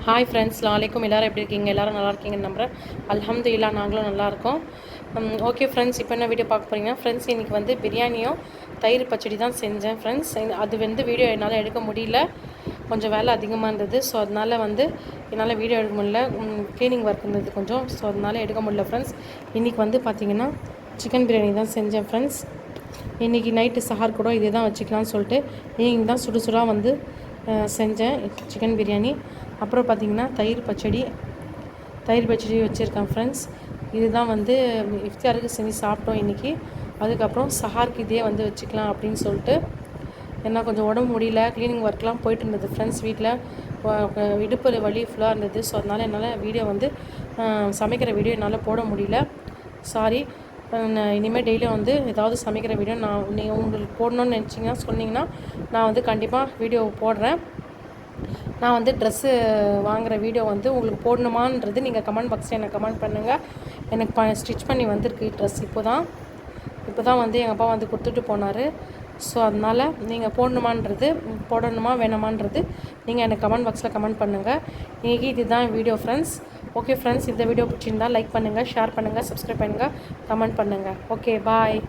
Hi friends, நாளைக்கும் எல்லோரும் எப்படி இருக்கீங்க? எல்லோரும் நல்லா இருக்கீங்கன்னு நம்புகிறேன். அல்ஹம்துலில்லாஹ் நாங்களும் நல்லாயிருக்கோம். ஓகே ஃப்ரெண்ட்ஸ், இப்போ என்ன வீடியோ பார்க்க போகிறீங்கன்னா ஃப்ரெண்ட்ஸ், இன்றைக்கி வந்து பிரியாணியும் தயிர் பச்சடி தான் செஞ்சேன் ஃப்ரெண்ட்ஸ். அது வந்து வீடியோ என்னால் எடுக்க முடியல, கொஞ்சம் வேலை அதிகமாக இருந்தது. ஸோ அதனால் வந்து என்னால் வீடியோ எடுக்க முடியல, க்ளீனிங் ஒர்க் இருந்தது கொஞ்சம். ஸோ அதனால் எடுக்க முடியல ஃப்ரெண்ட்ஸ். இன்றைக்கி வந்து பார்த்திங்கன்னா சிக்கன் பிரியாணி தான் செஞ்சேன் ஃப்ரெண்ட்ஸ். இன்றைக்கி நைட்டு சஹார் கூட இதே தான் வச்சுக்கலான்னு சொல்லிட்டு ஈவினிங் தான் சுடுசுடாக வந்து செஞ்சேன் சிக்கன் பிரியாணி. அப்புறம் பார்த்திங்கன்னா தயிர் பச்சடி வச்சுருக்கேன் ஃப்ரெண்ட்ஸ். இதுதான் வந்து இஃப்தாருக்கு செஞ்சு சாப்பிட்டோம் இன்றைக்கி. அதுக்கப்புறம் சஹாருக்கு இதே வந்து வச்சுக்கலாம் அப்படின்னு சொல்லிட்டு, ஏன்னா கொஞ்சம் உடம்பு முடியல, க்ளீனிங் ஒர்க்லாம் போயிட்டு இருந்தது ஃப்ரெண்ட்ஸ். வீட்டில் இடுப்பு வலி ஃபுல்லாக இருந்தது. ஸோ அதனால் என்னால் வீடியோ வந்து சமைக்கிற வீடியோ என்னால் போட முடியல, சாரி. இனிமேல் டெய்லியும் வந்து ஏதாவது சமைக்கிற வீடியோ நீங்கள் உங்களுக்கு போடணுன்னு நினச்சிங்கன்னா சொன்னிங்கன்னா நான் வந்து கண்டிப்பாக வீடியோ போடுறேன். நான் வந்து ட்ரெஸ்ஸு வாங்குகிற வீடியோ வந்து உங்களுக்கு போடணுமான்றது நீங்கள் கமெண்ட் பாக்ஸில் எனக்கு கமெண்ட் பண்ணுங்கள். எனக்கு ஸ்டிச் பண்ணி வந்திருக்கு ட்ரெஸ். இப்போ தான் வந்து எங்கள் அப்பா வந்து கொடுத்துட்டு போனார். ஸோ அதனால் நீங்கள் போடணுமா வேணாமான்றது நீங்கள் எனக்கு கமெண்ட் பாக்ஸில் கமெண்ட் பண்ணுங்கள். இன்றைக்கி இதுதான் வீடியோ ஃப்ரெண்ட்ஸ். ஓகே ஃப்ரெண்ட்ஸ், இந்த வீடியோ பிடிச்சிருந்தால் லைக் பண்ணுங்கள், ஷேர் பண்ணுங்கள், சப்ஸ்கிரைப் பண்ணுங்கள், கமெண்ட் பண்ணுங்கள். ஓகே, பாய்.